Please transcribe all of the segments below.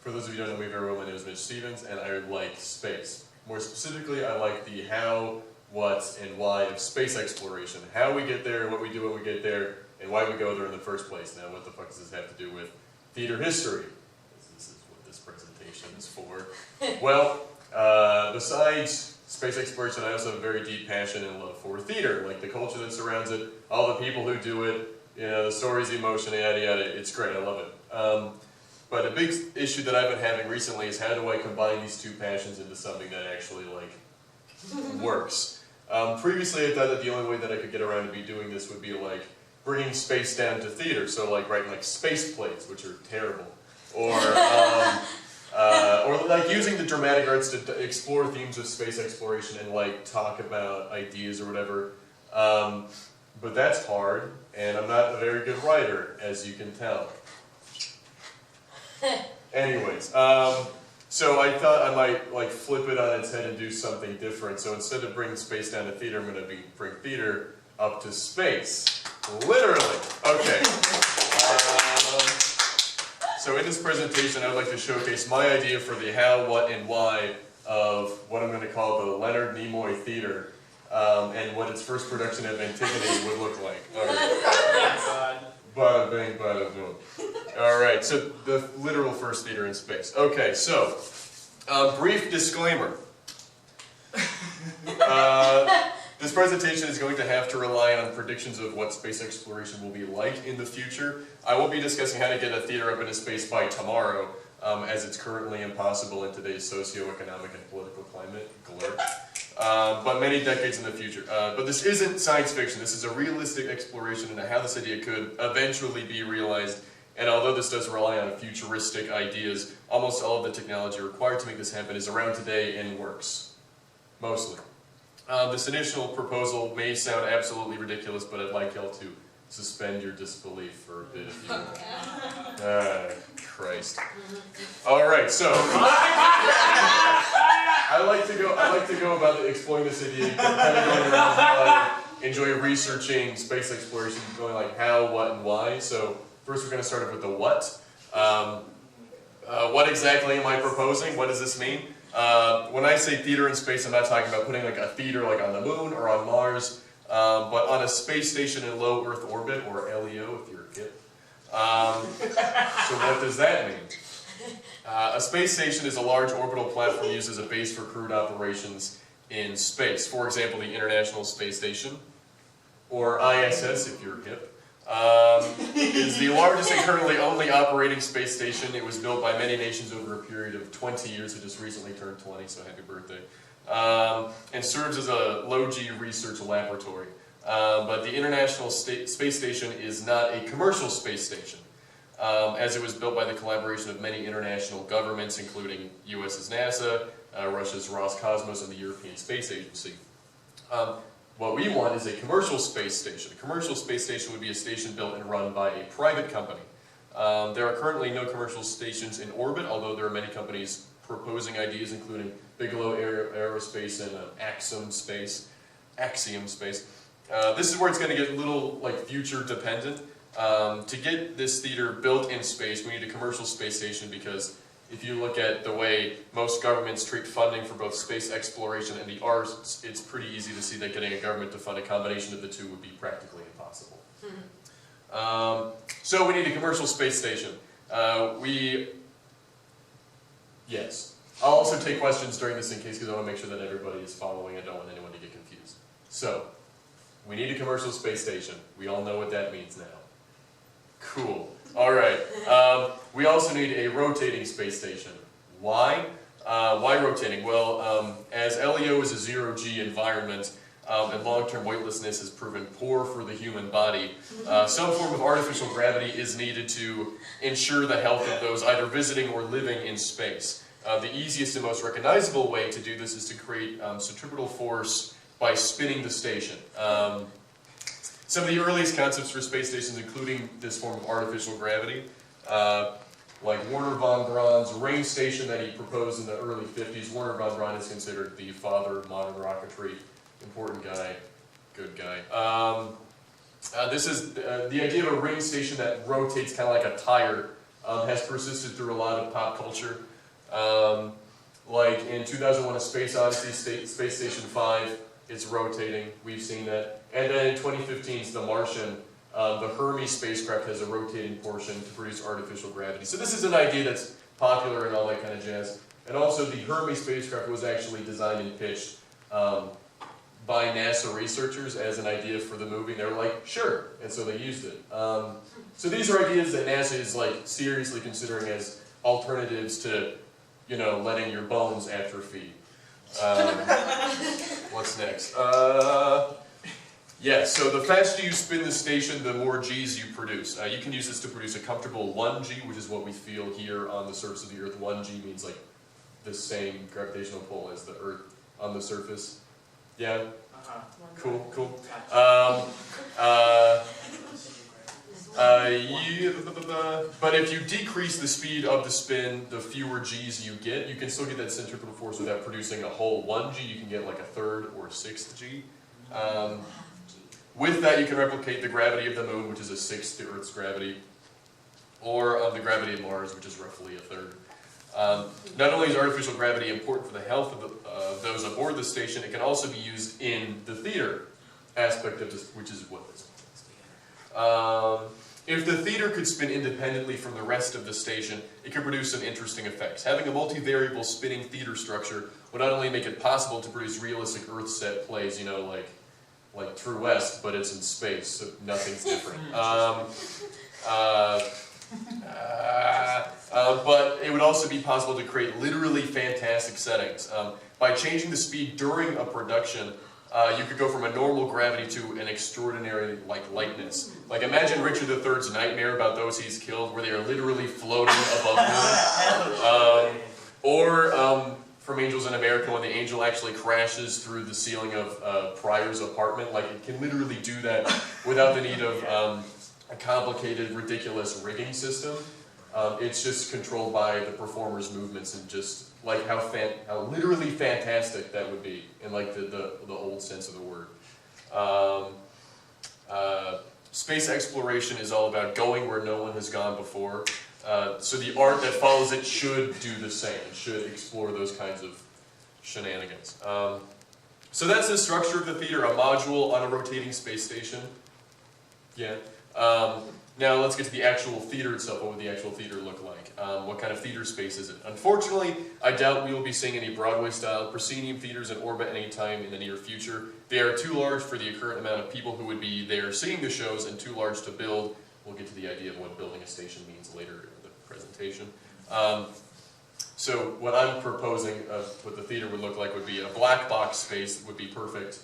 For those of you who don't know me very well, my name is Mitch Stevens, and I like space. More specifically, I like the how, what, and why of space exploration. How we get there, what we do when we get there, and why we go there in the first place. Now, what the fuck does this have to do with theater history? This is what this presentation is for. Well, besides space exploration, I also have a very deep passion and love for theater, like the culture that surrounds it, all the people who do it, you know, the stories, the emotion, yada yada. It's great, I love it. But a big issue that I've been having recently is how do I combine these two passions into something that actually, like, works. Previously I thought that the only way that I could get around to be doing this would be like bringing space down to theater, so like writing like space plays, which are terrible, or like using the dramatic arts to explore themes of space exploration and like talk about ideas or whatever. But that's hard, and I'm not a very good writer, as you can tell. Anyways, so I thought I might like flip it on its head and do something different. So instead of bringing space down to theater, I'm going to bring theater up to space. Literally. Okay. So in this presentation, I would like to showcase my idea for the how, what, and why of what I'm going to call the Leonard Nimoy Theater, and what its first production of Antigone would look like. All right. Bada bing, bada boom. Alright, so the literal first theater in space. Okay, so, brief disclaimer. This presentation is going to have to rely on predictions of what space exploration will be like in the future. I won't be discussing how to get a theater up into space by tomorrow, as it's currently impossible in today's socio-economic and political climate. Glurp. But many decades in the future. But this isn't science fiction. This is a realistic exploration into how this idea could eventually be realized. And although this does rely on futuristic ideas, almost all of the technology required to make this happen is around today and works. Mostly. This initial proposal may sound absolutely ridiculous, but I'd like y'all to suspend your disbelief for a bit if you... Christ. Alright, so... I like to go about exploring this idea, kind of going around how I enjoy researching space exploration, going like how, what, and why. So first we're going to start off with the what. What exactly am I proposing? What does this mean? When I say theater in space, I'm not talking about putting like a theater like on the moon or on Mars, but on a space station in low Earth orbit, or LEO if you're hip. So what does that mean? A space station is a large orbital platform used as a base for crewed operations in space. For example, the International Space Station, or ISS if you're hip, is the largest and currently only operating space station. It was built by many nations over a period of 20 years. It just recently turned 20, so happy birthday. And serves as a low-G research laboratory. But the International Space Station is not a commercial space station, as it was built by the collaboration of many international governments, including US's NASA, Russia's Roscosmos, and the European Space Agency. What we want is a commercial space station. A commercial space station would be a station built and run by a private company. There are currently no commercial stations in orbit, although there are many companies proposing ideas, including Bigelow Aerospace and Axiom Space. This is where it's going to get a little like future dependent. To get this theater built in space, we need a commercial space station, because if you look at the way most governments treat funding for both space exploration and the arts, it's pretty easy to see that getting a government to fund a combination of the two would be practically impossible. So we need a commercial space station. Yes. I'll also take questions during this in case, because I want to make sure that everybody is following. I don't want anyone to get confused. So, we need a commercial space station. We all know what that means now. Cool. Alright. We also need a rotating space station. Why? Why rotating? Well, as LEO is a zero-G environment, and long-term weightlessness has proven poor for the human body, some form of artificial gravity is needed to ensure the health of those either visiting or living in space. The easiest and most recognizable way to do this is to create centripetal force by spinning the station. Some of the earliest concepts for space stations, including this form of artificial gravity, like Wernher von Braun's ring station that he proposed in the early 50s. Wernher von Braun is considered the father of modern rocketry. Important guy, good guy. This is the idea of a ring station that rotates kind of like a tire has persisted through a lot of pop culture. Like in 2001 A Space Odyssey, Space Station 5, it's rotating, we've seen that. And then in 2015's The Martian, the Hermes spacecraft has a rotating portion to produce artificial gravity. So this is an idea that's popular and all that kind of jazz. And also the Hermes spacecraft was actually designed and pitched by NASA researchers as an idea for the movie. They were like, sure, and so they used it. So these are ideas that NASA is like seriously considering as alternatives to, you know, letting your bones atrophy. What's next? Yeah, so the faster you spin the station, the more G's you produce. You can use this to produce a comfortable 1G, which is what we feel here on the surface of the Earth. 1G means like the same gravitational pull as the Earth on the surface. Yeah? Cool, cool. But if you decrease the speed of the spin, the fewer G's you get. You can still get that centripetal force without producing a whole 1G. You can get like a third or sixth G. With that, you can replicate the gravity of the moon, which is a sixth to Earth's gravity, or the gravity of Mars, which is roughly a third. Not only is artificial gravity important for the health of those aboard the station, it can also be used in the theater aspect of this, which is what this is. If the theater could spin independently from the rest of the station, it could produce some interesting effects. Having a multivariable spinning theater structure would not only make it possible to produce realistic Earth set plays, you know, like True West, but it's in space, so nothing's different. But it would also be possible to create literally fantastic settings. By changing the speed during a production, you could go from a normal gravity to an extraordinary lightness. Like imagine Richard III's nightmare about those he's killed, where they are literally floating above him. Or from Angels in America, when the angel actually crashes through the ceiling of Pryor's apartment. Like it can literally do that without the need of a complicated, ridiculous rigging system. It's just controlled by the performer's movements and just like how literally fantastic that would be in like the old sense of the word. Space exploration is all about going where no one has gone before. So the art that follows it should do the same. It should explore those kinds of shenanigans. So that's the structure of the theater, a module on a rotating space station. Yeah. Now let's get to the actual theater itself. What would the actual theater look like? What kind of theater space is it? Unfortunately, I doubt we will be seeing any Broadway-style proscenium theaters in orbit anytime in the near future. They are too large for the current amount of people who would be there seeing the shows and too large to build. We'll get to the idea of what building a station means later in the presentation. So what I'm proposing what the theater would look like would be a black box space that would be perfect.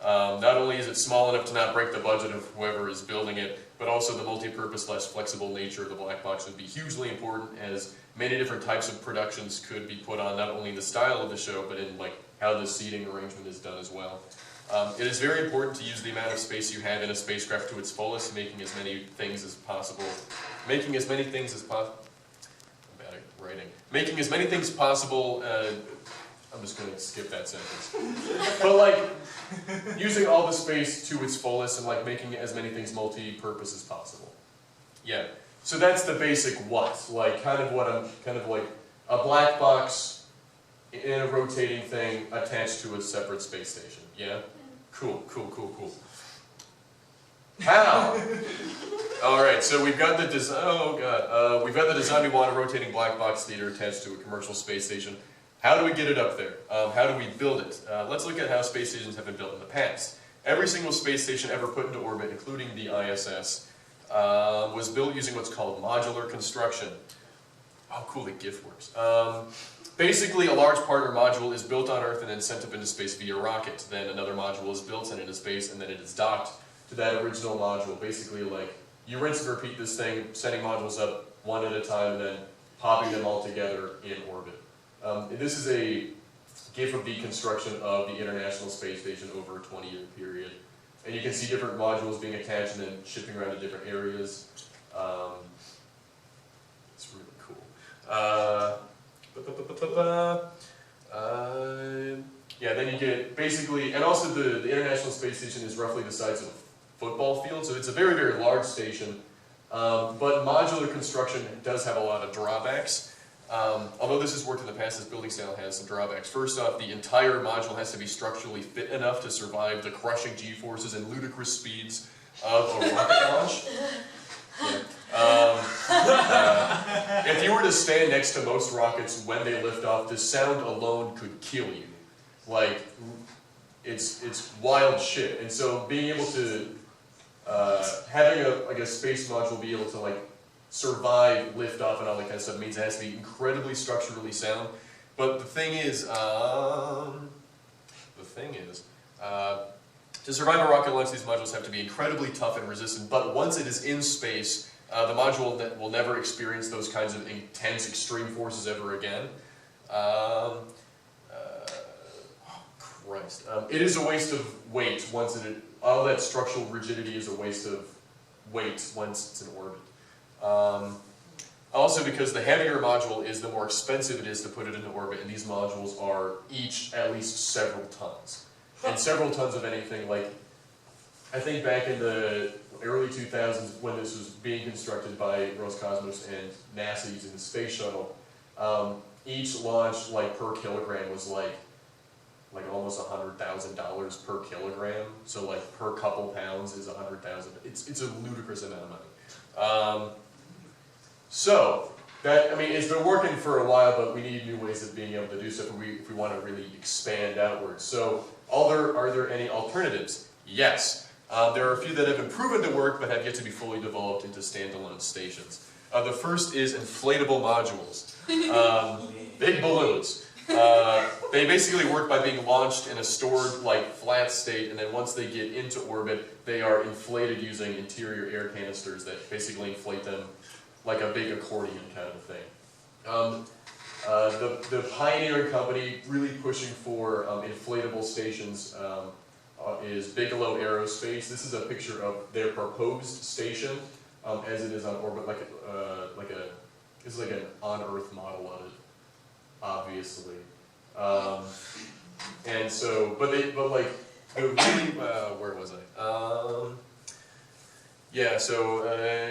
Not only is it small enough to not break the budget of whoever is building it, but also the multi-purpose, less flexible nature of the black box would be hugely important, as many different types of productions could be put on, not only in the style of the show, but in like how the seating arrangement is done as well. It is very important to use the amount of space you have in a spacecraft to its fullest, making as many things as possible. Making as many things as possible. I'm bad at writing. Making as many things possible. I'm just going to skip that sentence. But like, using all the space to its fullest and like making as many things multi-purpose as possible. Yeah. So that's the basic what. Like, kind of like a black box in a rotating thing attached to a separate space station. Yeah? Cool, cool, cool, cool. How? Alright, so we've got the design, we've got the design we want, a rotating black box theater attached to a commercial space station. How do we get it up there? How do we build it? Let's look at how space stations have been built in the past. Every single space station ever put into orbit, including the ISS, was built using what's called modular construction. Oh cool, the GIF works. Basically, a large partner module is built on Earth and then sent up into space via rocket. Then another module is built, sent into space, and then it is docked to that original module. Basically, like, you rinse and repeat this thing, sending modules up one at a time, and then popping them all together in orbit. This is a GIF of the construction of the International Space Station over a 20-year period. And you can see different modules being attached and then shipping around to different areas. It's really cool. Yeah, then you get basically, and also the International Space Station is roughly the size of a football field, so it's a very, very large station. But modular construction does have a lot of drawbacks. Although this has worked in the past, this building style has some drawbacks. First off, the entire module has to be structurally fit enough to survive the crushing G-forces and ludicrous speeds of a rocket launch. If you were to stand next to most rockets when they lift off, the sound alone could kill you. Like, it's wild shit. And so being able to, having a space module be able to like survive liftoff and all that kind of stuff means it has to be incredibly structurally sound. But the thing is, to survive a rocket launch, these modules have to be incredibly tough and resistant. But once it is in space, the module will never experience those kinds of intense extreme forces ever again. It is a waste of weight once all that structural rigidity is a waste of weight once it's in orbit. Also, because the heavier module is, the more expensive it is to put it into orbit, and these modules are each at least several tons. And several tons of anything, like, I think back in the early 2000s when this was being constructed by Roscosmos and NASA using the space shuttle, each launch, like, per kilogram was like almost $100,000 per kilogram. So like per couple pounds is 100,000. It's a ludicrous amount of money. So that, I mean, it's been working for a while, but we need new ways of being able to do stuff if we want to really expand outwards. So are there any alternatives? Yes. There are a few that have been proven to work but have yet to be fully developed into standalone stations. The first is inflatable modules. Big balloons. They basically work by being launched in a stored, like, flat state, and then once they get into orbit, they are inflated using interior air canisters that basically inflate them like a big accordion kind of thing. The pioneering company really pushing for inflatable stations is Bigelow Aerospace. This is a picture of their proposed station as it is on orbit, it's like an on-Earth model of it, obviously. And so, but where was I? Yeah, so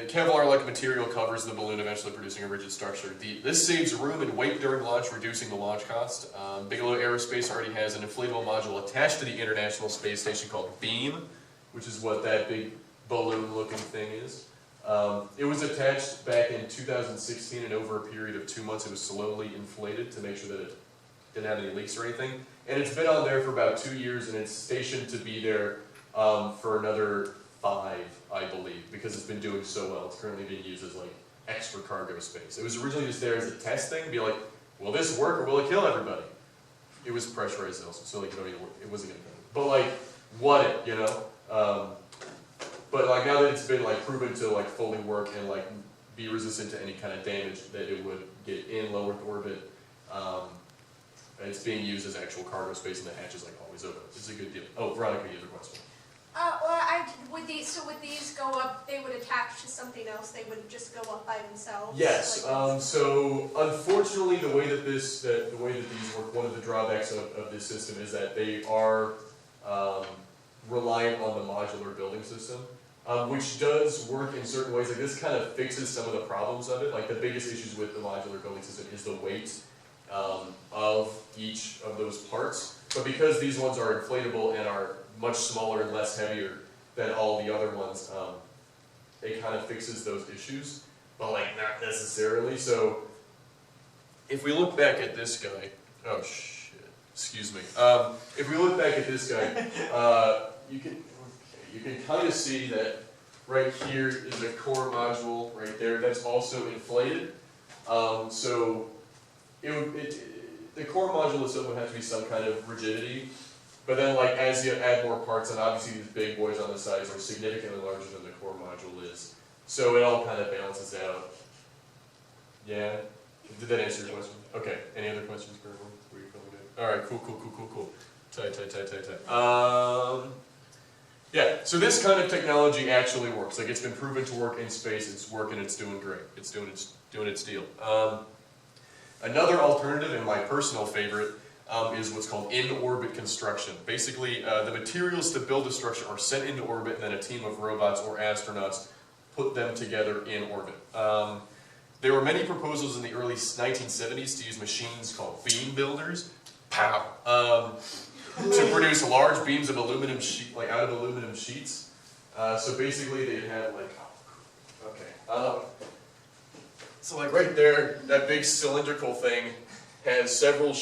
Kevlar-like material covers the balloon, eventually producing a rigid structure. This saves room and weight during launch, reducing the launch cost. Bigelow Aerospace already has an inflatable module attached to the International Space Station called Beam, which is what that big balloon-looking thing is. It was attached back in 2016, and over a period of 2 months it was slowly inflated to make sure that it didn't have any leaks or anything. And it's been on there for about 2 years, and it's stationed to be there for another 5, I believe, because it's been doing so well. It's currently being used as like extra cargo space. It was originally just there as a test thing, be like, will this work or will it kill everybody? It was pressurized also, so like it wasn't gonna kill. But like, what you know? But like now that it's been like proven to like fully work and like be resistant to any kind of damage that it would get in low Earth orbit, it's being used as actual cargo space, and the hatch is like always open. It's a good deal. Oh, Veronica, you have a question. Would these go up, they would attach to something else, they wouldn't just go up by themselves? Yes, like so unfortunately the way that these work, one of the drawbacks of this system is that they are reliant on the modular building system, which does work in certain ways. Like this kind of fixes some of the problems of it. Like the biggest issues with the modular building system is the weight of each of those parts. But because these ones are inflatable and are much smaller and less heavier than all the other ones, it kind of fixes those issues, but like not necessarily. So if we look back at this guy, oh shit, excuse me. If we look back at this guy, you can kind of see that right here is a core module right there that's also inflated. So the core module itself would have to be some kind of rigidity. But then, like, as you add more parts, and obviously these big boys on the sides are significantly larger than the core module is. So it all kind of balances out. Yeah? Did that answer your question? Okay. Any other questions for everyone? Were you feeling good? All right. Cool. Tight. Yeah. So this kind of technology actually works. Like, it's been proven to work in space. It's working. It's doing great. It's doing its deal. Another alternative, and my personal favorite, is what's called in-orbit construction. Basically, the materials to build a structure are sent into orbit, and then a team of robots or astronauts put them together in orbit. There were many proposals in the early 1970s to use machines called beam builders, to produce large beams of aluminum sheet, like out of aluminum sheets. So basically, they had like, so like right there, that big cylindrical thing has several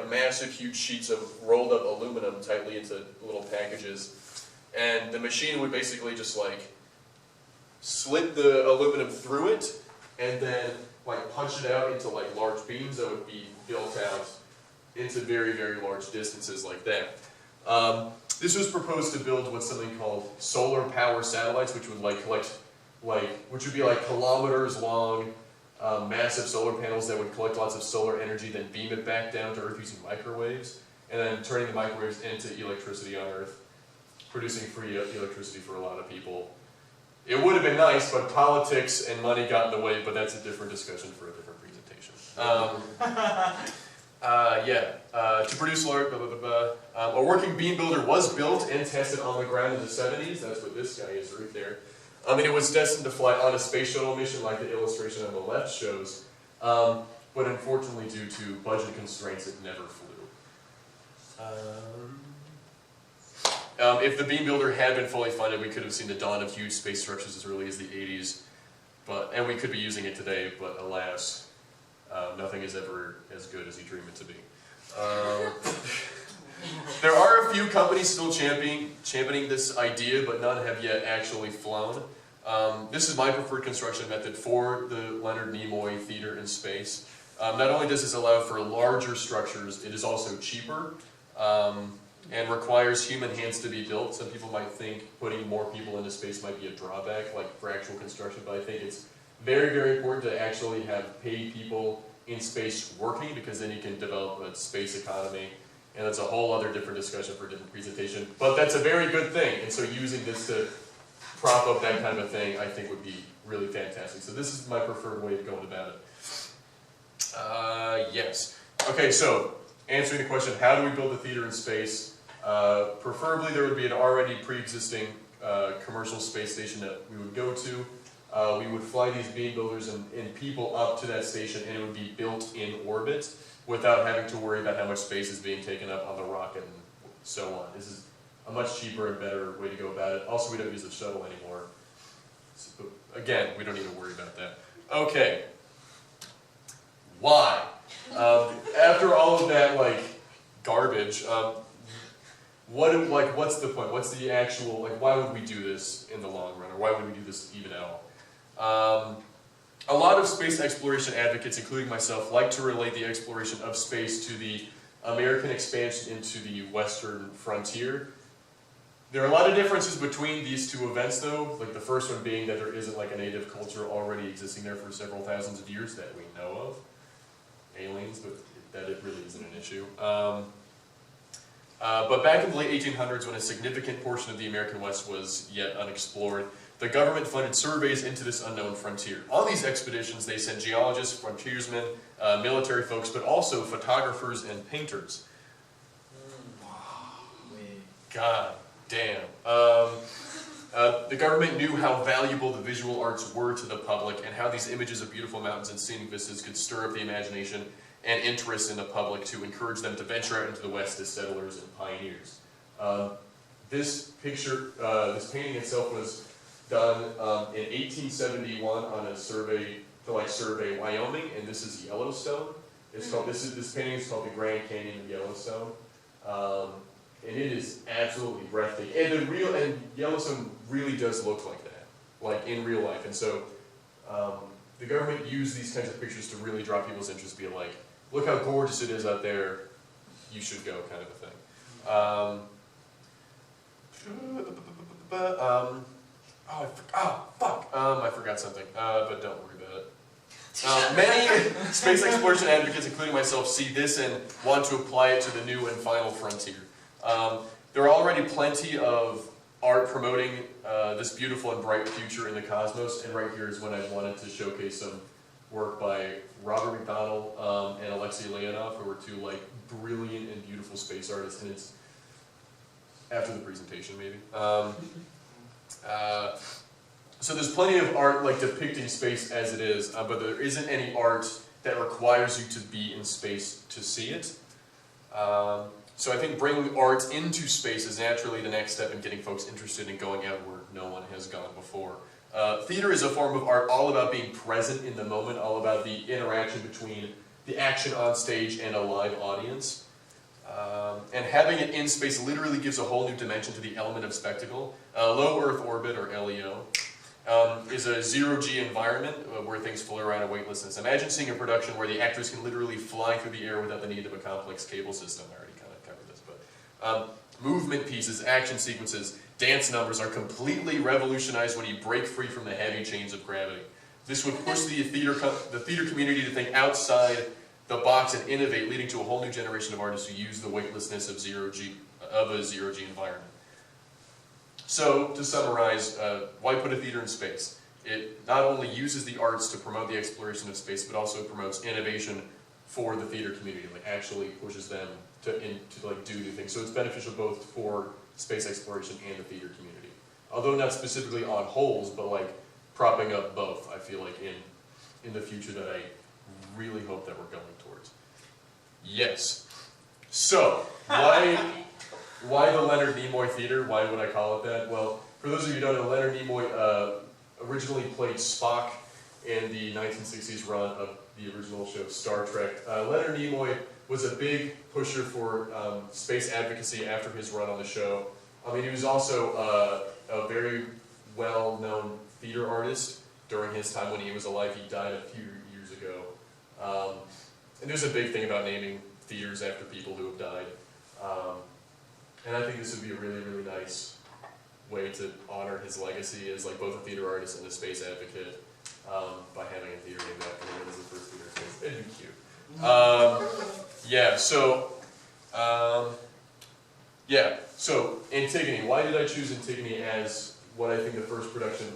massive, huge sheets of rolled up aluminum tightly into little packages, and the machine would basically just like slit the aluminum through it, and then like punch it out into like large beams that would be built out into very, very large distances like that. This was proposed to build what's something called solar power satellites, which would like collect which would be like kilometers long, massive solar panels that would collect lots of solar energy, then beam it back down to Earth using microwaves, and then turning the microwaves into electricity on Earth, producing free electricity for a lot of people. It would have been nice, but politics and money got in the way, but that's a different discussion for a different presentation. To produce large, a working beam builder was built and tested on the ground in the 70s. That's what this guy is right there. And it was destined to fly on a space shuttle mission like the illustration on the left shows. But unfortunately, due to budget constraints, it never flew. If the beam builder had been fully funded, we could have seen the dawn of huge space structures as early as the 80s. And we could be using it today, but alas, nothing is ever as good as you dream it to be. There are a few companies still championing this idea, but none have yet actually flown. This is my preferred construction method for the Leonard Nimoy Theater in Space. Not only does this allow for larger structures, it is also cheaper and requires human hands to be built. Some people might think putting more people into space might be a drawback, like for actual construction, but I think it's very, very important to actually have paid people in space working, because then you can develop a space economy. And that's a whole other different discussion for a different presentation. But that's a very good thing. And so using this to prop up that kind of a thing, I think would be really fantastic. So this is my preferred way of going about it. Yes. Okay, so answering the question, how do we build a theater in space? Preferably there would be an already pre-existing commercial space station that we would go to. We would fly these beam builders and people up to that station, and it would be built in orbit without having to worry about how much space is being taken up on the rocket and so on. This is a much cheaper and better way to go about it. Also, we don't use the shuttle anymore. So, again, we don't need to worry about that. Okay. Why? After all of that, garbage, what's the point? What's the actual, why would we do this in the long run? Or why would we do this even at all? A lot of space exploration advocates, including myself, like to relate the exploration of space to the American expansion into the western frontier. There are a lot of differences between these two events, though, like the first one being that there isn't a native culture already existing there for several thousands of years that we know of. Aliens, but that it really isn't an issue. But back in the late 1800s, when a significant portion of the American West was yet unexplored, the government funded surveys into this unknown frontier. On these expeditions, they sent geologists, frontiersmen, military folks, but also photographers and painters. God damn. The government knew how valuable the visual arts were to the public, and how these images of beautiful mountains and scenic vistas could stir up the imagination and interest in the public to encourage them to venture out into the West as settlers and pioneers. This painting itself was done in 1871 on a survey to survey Wyoming, and this is Yellowstone. It's called this painting is called the Grand Canyon of Yellowstone, and it is absolutely breathtaking. And Yellowstone really does look like that, in real life. And so the government used these kinds of pictures to really draw people's interest, be like, look how gorgeous it is out there, you should go, kind of a thing. I forgot something, but don't worry about it. Many space exploration advocates, including myself, see this and want to apply it to the new and final frontier. There are already plenty of art promoting this beautiful and bright future in the cosmos, and right here is when I wanted to showcase some work by Robert McDonald and Alexei Leonard, who are two brilliant and beautiful space artists, and it's after the presentation maybe. So there's plenty of art like depicting space as it is, but there isn't any art that requires you to be in space to see it. So I think bringing art into space is naturally the next step in getting folks interested in going out where no one has gone before. Theater is a form of art all about being present in the moment, all about the interaction between the action on stage and a live audience. And having it in space literally gives a whole new dimension to the element of spectacle. Low Earth orbit, or LEO, is a zero-G environment where things float around in weightlessness. Imagine seeing a production where the actors can literally fly through the air without the need of a complex cable system. I already kind of covered this, but movement pieces, action sequences, dance numbers are completely revolutionized when you break free from the heavy chains of gravity. This would push the theater community to think outside the box and innovate, leading to a whole new generation of artists who use the weightlessness of a zero-G environment. So, to summarize, why put a theater in space? It not only uses the arts to promote the exploration of space, but also promotes innovation for the theater community, like actually pushes them to like do new things. So it's beneficial both for space exploration and the theater community. Although not specifically on wholes, but like propping up both, I feel like in the future that I really hope that we're going towards. Yes. So, why the Leonard Nimoy Theater? Why would I call it that? Well, for those of you who don't know, Leonard Nimoy originally played Spock in the 1960s run of the original show Star Trek. Leonard Nimoy was a big pusher for space advocacy after his run on the show. I mean, he was also a very well-known theater artist during his time when he was alive. He died a few years ago. And there's a big thing about naming theaters after people who have died. And I think this would be a really, really nice way to honor his legacy as like both a theater artist and a space advocate by having a theater named after him as the first theater space. It'd be cute. So Antigone. Why did I choose Antigone as what I think the first production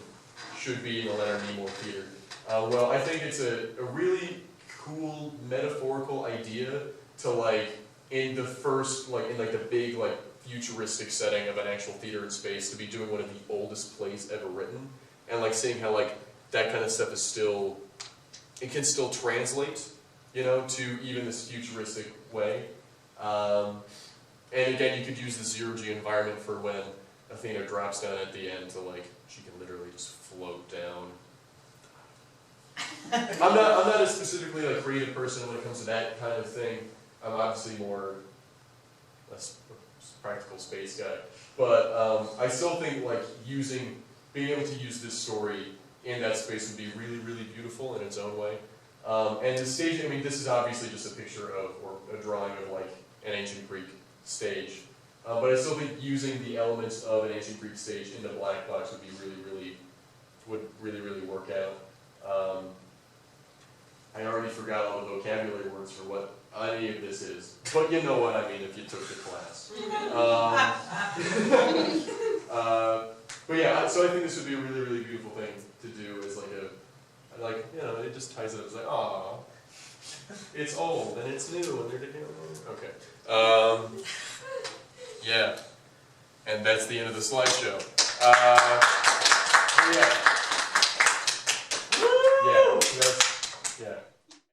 should be in the Leonard Nimoy Theater? Well, I think it's a really cool metaphorical idea to like in the first in the big futuristic setting of an actual theater in space to be doing one of the oldest plays ever written, and like seeing how that kind of stuff is still, it can still translate, to even this futuristic way. And again, you could use the zero-G environment for when Athena drops down at the end to she can literally just float down. I'm not a specifically creative person when it comes to that kind of thing. I'm obviously more a practical space guy, but I still think being able to use this story in that space would be really, really beautiful in its own way. And the stage, I mean, this is obviously just a picture of, or a drawing of an ancient Greek stage, but I still think using the elements of an ancient Greek stage in the black box would be really work out. I already forgot all the vocabulary words for what any of this is, but you know what I mean if you took the class. But yeah, so I think this would be a really, really beautiful thing to do as it just ties it up. It's like, aw, it's old and it's new and they're together. Okay. Yeah. And that's the end of the slideshow. Yeah.